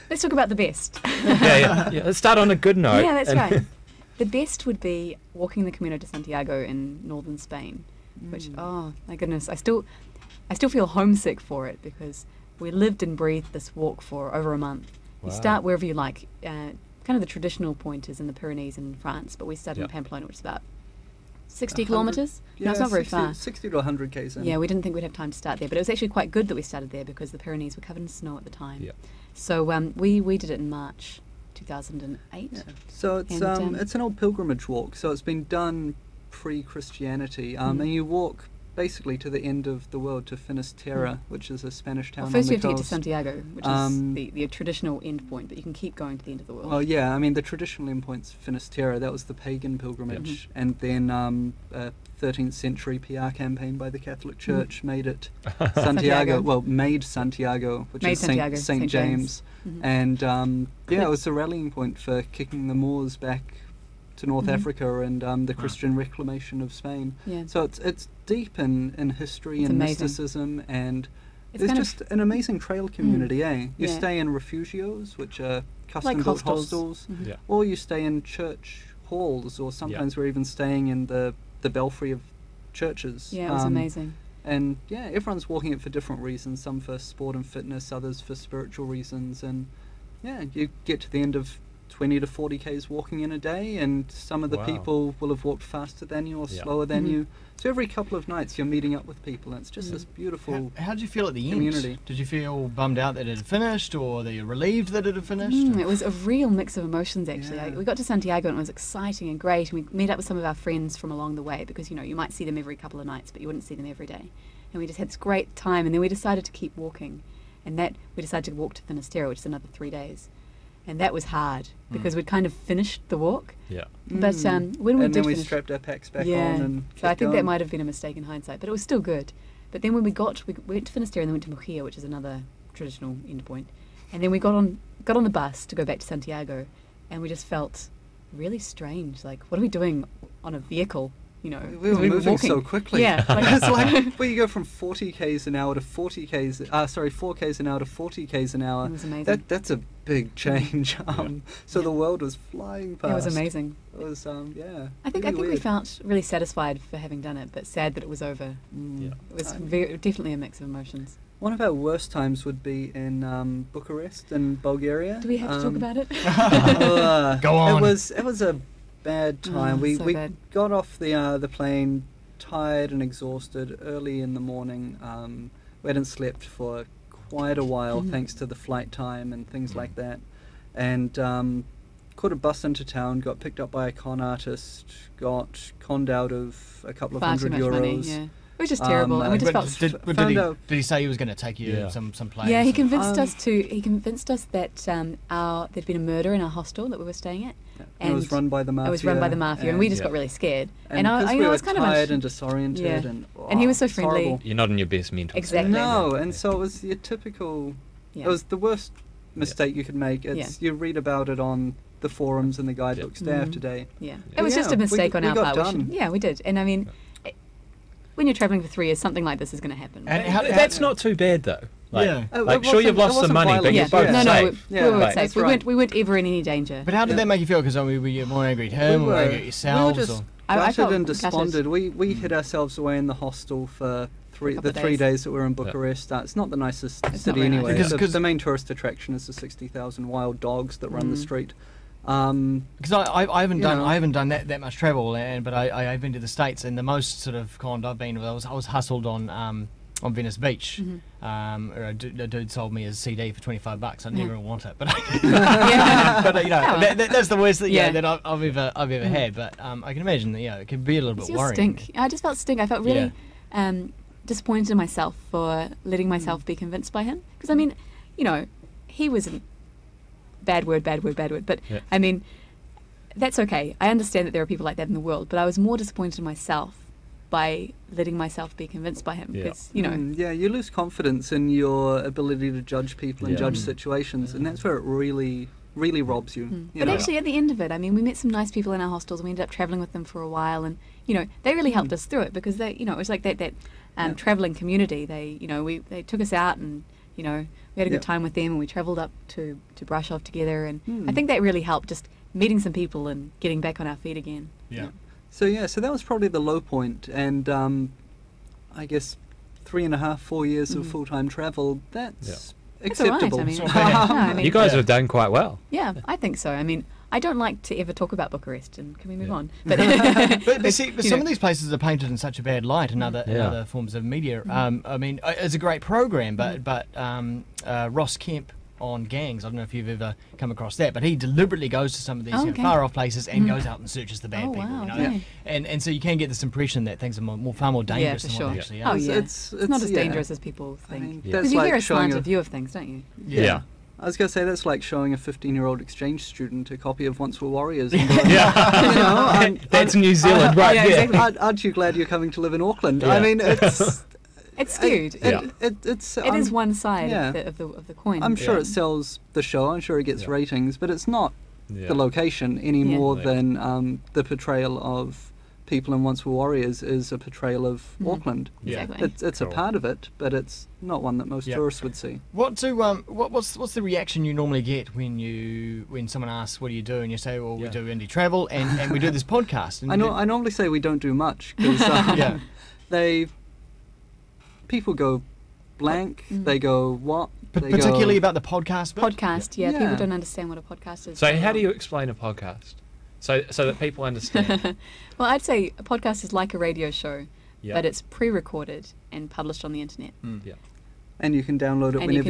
Let's talk about the best. yeah. Let's start on a good note. Yeah, that's right. The best would be walking the Camino de Santiago in northern Spain, which, oh my goodness, I still feel homesick for it because we lived and breathed this walk for over a month. You start wherever you like. Kind of the traditional point is in the Pyrenees in France, but we started in Pamplona, which is about 60 kilometres. No, it's not very far. 60 to 100 k's in. Yeah, we didn't think we'd have time to start there, but it was actually quite good that we started there because the Pyrenees were covered in snow at the time. Yeah. So we did it in March 2008. Yeah. So it's an old pilgrimage walk. So it's been done pre-Christianity, and you walk basically to the end of the world, to Finisterre, which is a Spanish town on the coast. First you have to get to Santiago, which is the traditional end point, but you can keep going to the end of the world. Well, yeah, I mean, the traditional end point's Finisterre. That was the pagan pilgrimage. And then a 13th century PR campaign by the Catholic Church made it Santiago. Well, made Santiago, which is St. James. And it was a rallying point for kicking the Moors back to North Africa and the Christian reclamation of Spain. Yeah. So it's deep in history and mysticism, and there's just an amazing trail community, You stay in refugios, which are custom-built hostels, or you stay in church halls, or sometimes we're even staying in the belfry of churches. Yeah, it was amazing. And everyone's walking it for different reasons, some for sport and fitness, others for spiritual reasons, and you get to the end of 20 to 40 k's walking in a day, and some of the people will have walked faster than you or slower than you. So every couple of nights you're meeting up with people, and it's just this beautiful How did you feel at the community. End? Did you feel bummed out that it had finished, or that you were relieved that it had finished? It was a real mix of emotions, actually. We got to Santiago and it was exciting and great, and we met up with some of our friends from along the way because, you might see them every couple of nights, but you wouldn't see them every day. And we just had this great time, and then we decided to keep walking, and we decided to walk to Finisterre, which is another 3 days. And that was hard because we'd kind of finished the walk. Yeah. But when we strapped our packs back on and so I think that might have been a mistake in hindsight, but it was still good. But then when we went to Finisterre and then went to Mujia, which is another traditional endpoint, and then we got on the bus to go back to Santiago, and we just felt really strange. Like, what are we doing on a vehicle? We were moving so quickly. Yeah. It's like you go from 40 k's an hour to 4 k's an hour to 40 k's an hour. It was amazing. That's a big change. The world was flying past. It was amazing. It was I think we felt really satisfied for having done it, but sad that it was over. It was definitely a mix of emotions. One of our worst times would be in Bucharest in Bulgaria. Do we have to talk about it? Go on. It was a bad time. We bad. got off the plane tired and exhausted early in the morning. We hadn't slept for quite a while thanks to the flight time and things like that, and caught a bus into town, got picked up by a con artist, got conned out of a couple of Far €100, too much money, was just terrible, and we just felt. Did he say he was going to take you some place? Yeah, he convinced us to. He convinced us that there'd been a murder in our hostel that we were staying at, and it was run by the mafia. It was run by the mafia, and we just got really scared. And I was kind of tired and disoriented, and he was so friendly. Horrible. You're not in your best mental exactly. No, and so it was your typical. It was the worst mistake you could make. It's you read about it on the forums and the guidebooks day after day. Yeah, it was just a mistake on our part. We did, and I mean, when you're travelling for 3 years, something like this is going to happen. And that's not too bad though. Like, sure, you've lost some money, but you're both safe. We were safe. We weren't ever in any danger. But how did that make you feel? Because were you more angry at him, or angry at yourselves? We were just gutted and desponded. We hid ourselves away in the hostel for the 3 days that we were in Bucharest. It's not the nicest city anyway. Because the main tourist attraction is the 60,000 wild dogs that run the street. Because I haven't done that much travel, but I've been to the States, and the most sort of conned I've been, I was hustled on Venice Beach. A dude sold me his CD for $25. I never want it, but that's the worst that I've ever had. But I can imagine that it can be a little bit worrying. Stink. I just felt stink. I felt really disappointed in myself for letting myself be convinced by him. Because I mean, he was bad word. But I mean, that's okay. I understand that there are people like that in the world. But I was more disappointed in myself by letting myself be convinced by him, because you lose confidence in your ability to judge people and judge situations, and that's where it really robs you. But actually, at the end of it, I mean, we met some nice people in our hostels, and we ended up travelling with them for a while, and they really helped us through it, because they, it was like that travelling community. They took us out, and we had a good time with them, and we travelled up to brush off together, and I think that really helped, just meeting some people and getting back on our feet again. So that was probably the low point, and I guess 3.5-4 years of full-time travel, that's acceptable. That's all right, I mean, you guys have done quite well. Yeah, I think so. I mean, I don't like to ever talk about Bucharest, and can we move on? But, but some of these places are painted in such a bad light in other forms of media. I mean, it's a great program, but Ross Kemp on gangs, I don't know if you've ever come across that, but he deliberately goes to some of these far off places and goes out and searches the bad people. Wow, and so you can get this impression that things are far more dangerous than what they actually are. It's not as dangerous as people think. Because that's you like hear a slanted view of things, don't you? Yeah. I was going to say, that's like showing a 15-year-old exchange student a copy of Once Were Warriors. And that's New Zealand, right? Exactly. Aren't you glad you're coming to live in Auckland? I mean, it's... It's skewed. It is one side of the coin. I'm sure it sells the show. I'm sure it gets ratings, but it's not the location any more than the portrayal of people in Once Were Warriors is a portrayal of Auckland. Exactly. It's a part of it, but it's not one that most tourists would see. What's the reaction you normally get when someone asks, "What do you do?" and you say, "Well, we do indie travel and we do this podcast." And I normally say we don't do much because people go blank. They go, what? Particularly about the podcast bit? Podcast, people don't understand what a podcast is. So how do you explain a podcast? So that people understand. Well, I'd say a podcast is like a radio show, but it's pre-recorded and published on the internet. And you can download it whenever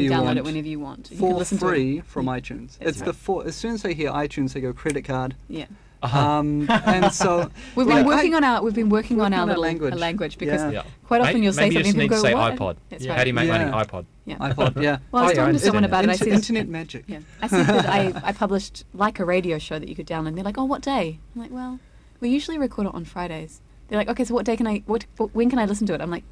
you want. For free from iTunes. It's as soon as they hear iTunes, they go credit card. Yeah. And so we've been working on our little language because quite often you'll say something and people go, say what? iPod. That's How do you make money? iPod. iPod. Yeah. Well, I was talking to someone about it. I said internet magic. Yeah. I said that I published like a radio show that you could download. And they're like, oh, what day? I'm like, well, we usually record it on Fridays. They're like, okay, so what day when can I listen to it? I'm like,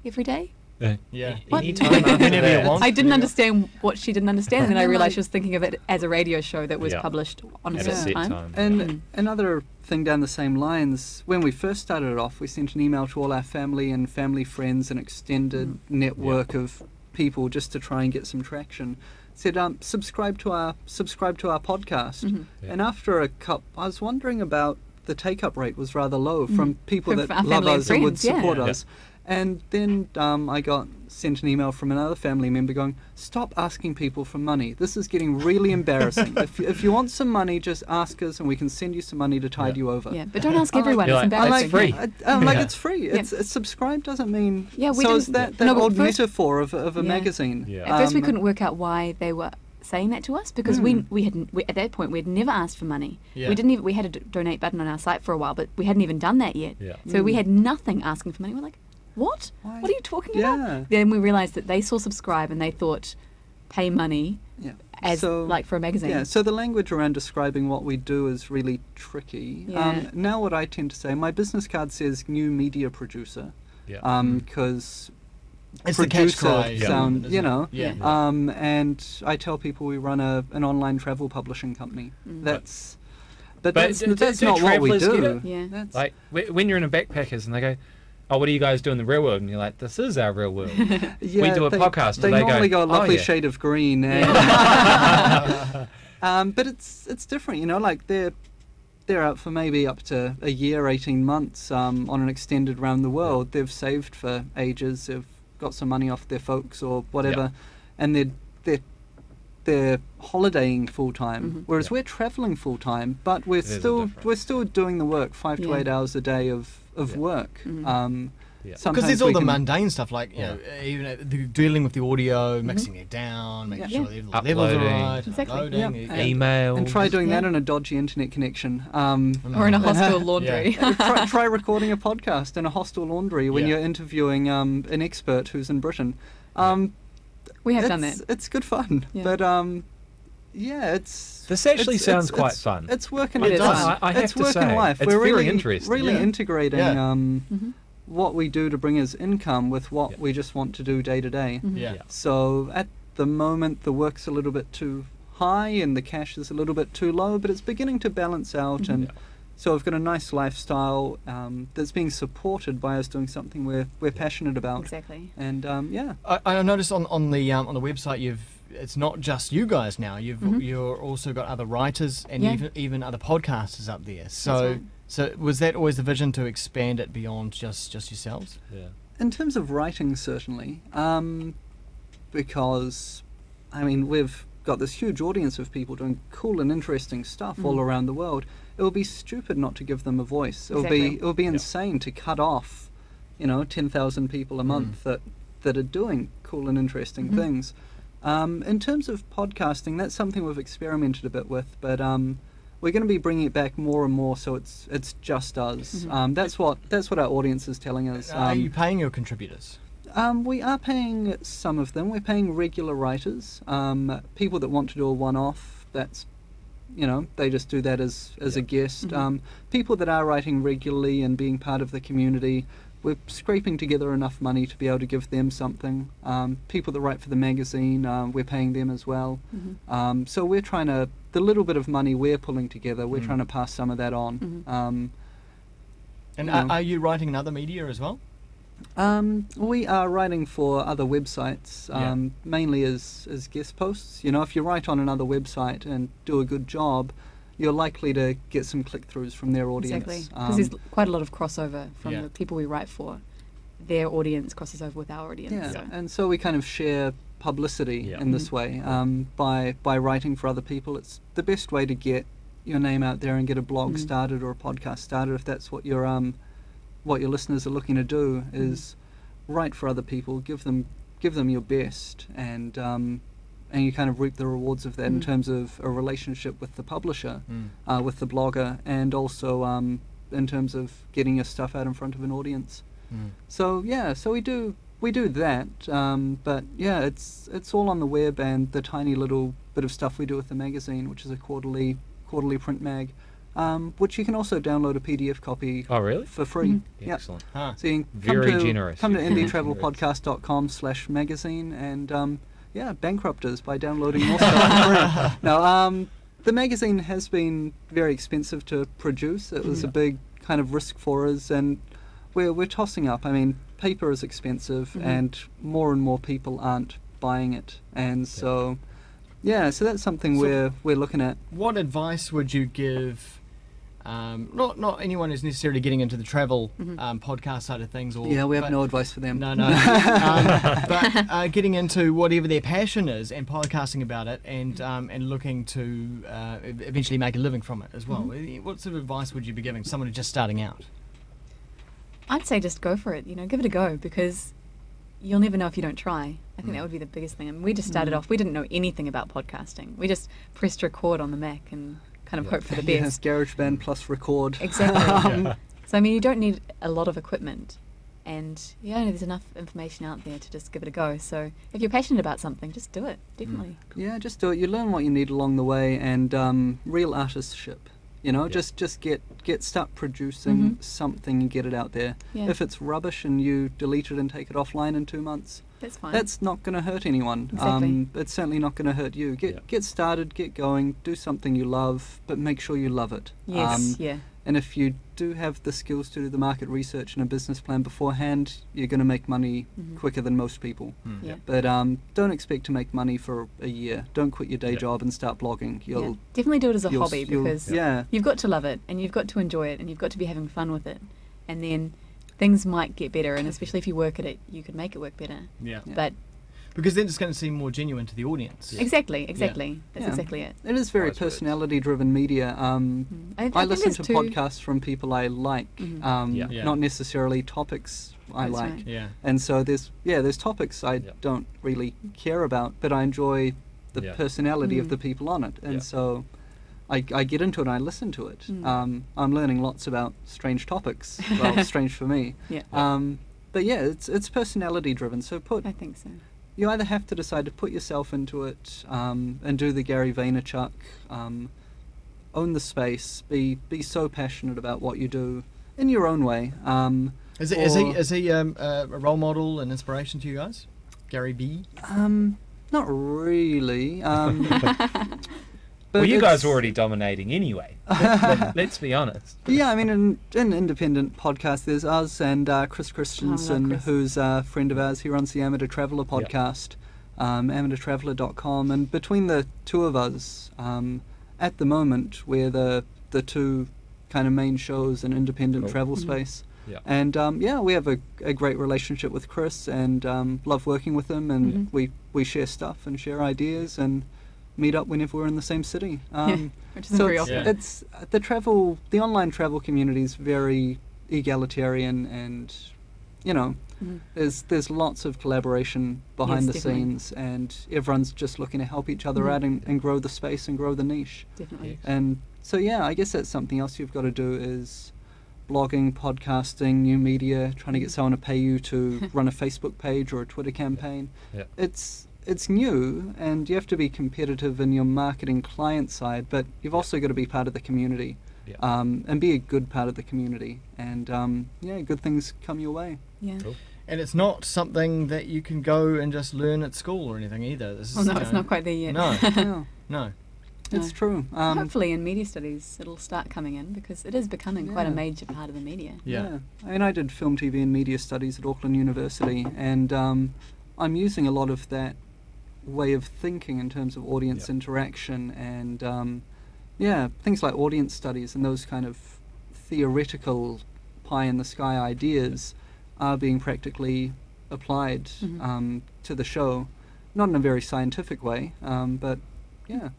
every day. Anytime whenever you want. I didn't understand what she didn't understand, and then I realised she was thinking of it as a radio show that was published on a certain time. And another thing down the same lines, when we first started it off, we sent an email to all our family and family friends, an extended network of people, just to try and get some traction. Said, subscribe to our podcast. And after a couple, I was wondering about the take-up rate was rather low from people that love us and would support us. And then I got sent an email from another family member going, stop asking people for money. This is getting really embarrassing. If you want some money, just ask us and we can send you some money to tide you over. Yeah, but don't ask everyone. It's embarrassing. It's free. It's free. It's subscribe doesn't mean... so it's that old metaphor of a magazine. At first we couldn't work out why they were saying that to us, because we at that point we had never asked for money. We had a donate button on our site for a while, but we hadn't even done that yet. So we had nothing asking for money. We're like, what? Why? What are you talking Yeah. about? Then we realised that they saw subscribe and they thought pay money Yeah. as like for a magazine. Yeah, so the language around describing what we do is really tricky. Yeah. Now what I tend to say, my business card says new media producer. Yeah. Because It's the catch cry sound, isn't it? Yeah. And I tell people we run an online travel publishing company. That's But that's do not what we travellers get do. it? Yeah. That's, Like when you're in a backpackers and they go, "Oh, what do you guys do in the real world?" And you're like, "This is our real world." yeah, we do a podcast. They and they normally go a "Oh, lovely yeah." shade of green. And but it's different, you know. Like they're out for maybe up to a year, 18 months on an extended round the world. They've saved for ages. They've got some money off their folks or whatever, and they're holidaying full time. Whereas we're traveling full time, but we're still doing the work 5 to 8 hours a day of work. Because there's all the mundane stuff, like you know, even dealing with the audio, mixing it down, making sure the levels are right, Exactly. uploading, Email. and try doing that on a dodgy internet connection. Or in a hostel laundry. Try recording a podcast in a hostel laundry when you're interviewing an expert who's in Britain. We have done that. It's good fun, but it's. This actually sounds quite it's, fun. It's work in It does. life. I have It's to work say, in life. it's We're very really interesting. really integrating what we do to bring us income with what we just want to do day to day. So at the moment, the work's a little bit too high and the cash is a little bit too low, but it's beginning to balance out. And so I've got a nice lifestyle that's being supported by us doing something we're passionate about. Exactly. And I noticed on the website it's not just you guys now. You're also got other writers and even other podcasters up there. So so was that always the vision to expand it beyond just yourselves? Yeah. in terms of writing, certainly, because I mean we've got this huge audience of people doing cool and interesting stuff all around the world. It would be stupid not to give them a voice. Exactly. It would be insane to cut off, 10,000 people a month that are doing cool and interesting things. In terms of podcasting, that's something we've experimented a bit with, but we're going to be bringing it back more and more, so it's just us. That's what our audience is telling us. Are you paying your contributors? We are paying some of them. We're paying regular writers, people that want to do a one-off. That's, they just do that as a guest. People that are writing regularly and being part of the community, we're scraping together enough money to be able to give them something. People that write for the magazine, we're paying them as well. So we're trying to, the little bit of money we're pulling together, we're trying to pass some of that on. And are you writing in other media as well? We are writing for other websites, mainly as guest posts. If you write on another website and do a good job, you're likely to get some click-throughs from their audience. Exactly, because there's quite a lot of crossover from the people we write for. Their audience crosses over with our audience. Yeah, so. and so we kind of share publicity in this way. By writing for other people, it's the best way to get your name out there and get a blog started or a podcast started, if that's what your listeners are looking to do, is write for other people, give them your best, and you kind of reap the rewards of that in terms of a relationship with the publisher, with the blogger, and also in terms of getting your stuff out in front of an audience. So we do that, but it's all on the web and the tiny little bit of stuff we do with the magazine, which is a quarterly print mag. Which you can also download a PDF copy for free. Excellent. So you can Generous. come to indietravelpodcast.com/magazine and bankrupt us by downloading more stuff for free. Now, the magazine has been very expensive to produce. It was a big kind of risk for us, and we're tossing up. I mean, paper is expensive, and more people aren't buying it, and so that's something we're looking at. What advice would you give? Not anyone who's necessarily getting into the travel podcast side of things. We have no advice for them. No. But getting into whatever their passion is and podcasting about it and looking to eventually make a living from it as well. What sort of advice would you be giving someone who's just starting out? I'd say just go for it. Give it a go, because you'll never know if you don't try. I think that would be the biggest thing. I mean, we just started off. We didn't know anything about podcasting. We just pressed record on the Mac and kind of hope for the best. GarageBand plus record. Exactly. So I mean, you don't need a lot of equipment, And there's enough information out there to just give it a go. So if you're passionate about something, just do it. Definitely. Yeah, just do it. You learn what you need along the way, and real artistship. Just start producing something and get it out there. Yeah. If it's rubbish and you delete it and take it offline in 2 months, that's fine. That's not going to hurt anyone. Exactly. It's certainly not going to hurt you. Get started, get going, do something you love, but make sure you love it. Yes, And if you do have the skills to do the market research and a business plan beforehand, you're going to make money quicker than most people. But don't expect to make money for a year. Don't quit your day job and start blogging. Definitely do it as a hobby, because you've got to love it, and you've got to enjoy it, and you've got to be having fun with it. And then things might get better, and especially if you work at it, you can make it work better. But because then it's going to seem more genuine to the audience. Exactly. That's exactly it. It is very personality-driven media. I listen to podcasts from people I like, not necessarily topics I like. Right. Yeah. And so there's topics I don't really care about, but I enjoy the personality of the people on it, and so I get into it and I listen to it. I'm learning lots about strange topics. Well, strange for me. But it's personality-driven. So I think so. You either have to decide to put yourself into it and do the Gary Vaynerchuk, own the space, be so passionate about what you do in your own way. Is he a role model and inspiration to you guys, Gary V? Not really. Well, you guys are already dominating anyway. Let's be honest. Yeah, I mean, in independent podcasts, there's us and Chris Christensen, who's a friend of ours. He runs the Amateur Traveller podcast, amateurtraveller.com. And between the two of us, at the moment, we're the two kind of main shows in independent travel space. And we have a great relationship with Chris, and love working with him, and we share stuff and share ideas and meet up whenever we're in the same city. Which isn't very often. It's the online travel community is very egalitarian, and there's lots of collaboration behind the scenes, and everyone's just looking to help each other out and grow the space and grow the niche. Definitely. And so I guess that's something else you've got to do, is blogging, podcasting, new media, trying to get someone to pay you to run a Facebook page or a Twitter campaign. It's new, and you have to be competitive in your marketing client side, but you've also got to be part of the community, and be a good part of the community, and good things come your way. Cool. And it's not something that you can go and just learn at school or anything either. This is, it's not quite there yet. No. It's true. Hopefully in media studies it'll start coming in, because it is becoming quite a major part of the media. I mean, I did film, TV and media studies at Auckland University, and I'm using a lot of that way of thinking in terms of audience interaction, and things like audience studies and those kind of theoretical pie in the sky ideas are being practically applied to the show, not in a very scientific way, but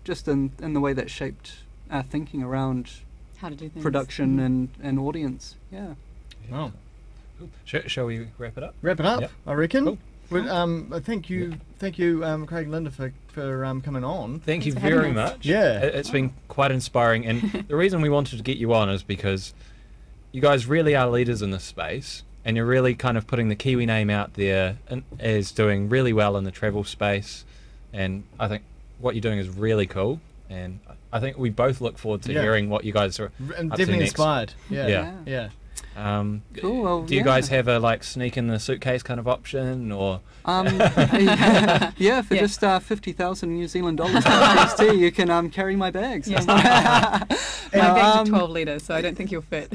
just in the way that shaped our thinking around how to do things. Production and audience. Wow. Shall we wrap it up? Wrap it up, I reckon. Cool. Well, thank you, Craig and Linda, for coming on. Thank you very much. It's been quite inspiring, and the reason we wanted to get you on is because you guys really are leaders in this space, and you're really kind of putting the Kiwi name out there and as doing really well in the travel space, and I think what you're doing is really cool, and I think we both look forward to hearing what you guys are and up definitely to next. inspired. Cool. Well, do you guys have a sneak in the suitcase kind of option, or for just 50,000 New Zealand dollars PST, you can carry my bags. My bags are 12 litres, so I don't think you'll fit.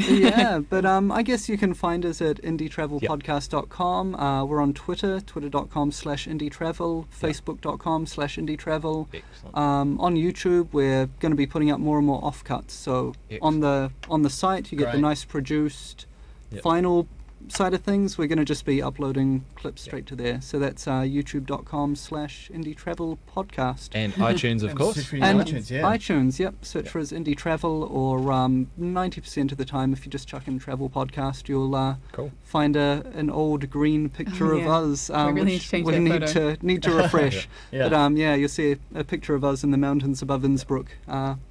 But I guess you can find us at indietravelpodcast.com. We're on Twitter, twitter.com/indietravel, facebook.com/indietravel. On YouTube, we're going to be putting up more and more offcuts. So on the site, you get the nice produced final side of things. We're going to just be uploading clips straight to there. So that's youtube.com/indietravelpodcast. And iTunes, of course. And iTunes, search for us Indie Travel, or 90% of the time, if you just chuck in Travel Podcast, you'll find an old green picture of us, which we need to refresh. But you'll see a picture of us in the mountains above Innsbruck,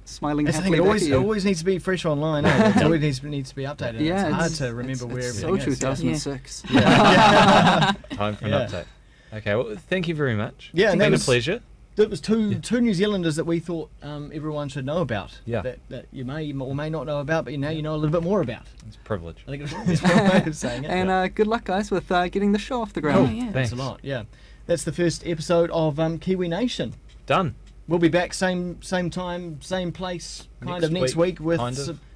smiling happily. It always needs to be fresh online. It always needs to be updated. It's hard to remember where everything is. 2006. Time for an update. Okay, well, thank you very much. Yeah, It's and been that a pleasure. There was two New Zealanders that we thought everyone should know about. Yeah. That you may or may not know about, but now you know a little bit more about. It's a privilege. I think it's one way of saying it. And good luck, guys, with getting the show off the Cool. ground. yeah. Thanks a lot. Yeah, that's the first episode of KiwiNation. Done. We'll be back same time, same place, next week with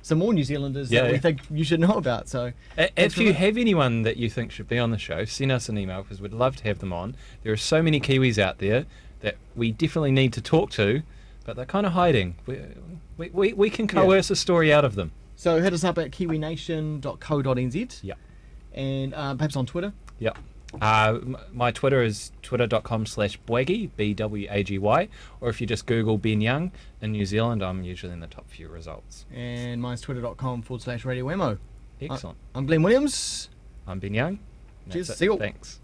some more New Zealanders that we think you should know about. So, if you have anyone that you think should be on the show, send us an email because we'd love to have them on. There are so many Kiwis out there that we definitely need to talk to, but they're kind of hiding. We can coerce a story out of them. So hit us up at kiwination.co.nz. Yeah. And perhaps on Twitter. Yeah. My Twitter is twitter.com/Bwaggy, BWAGY, or if you just Google Ben Young in New Zealand, I'm usually in the top few results. And mine's twitter.com/Radio Wemo. Excellent. I'm Glenn Williams. I'm Ben Young. Cheers. That's it. See you all. Thanks.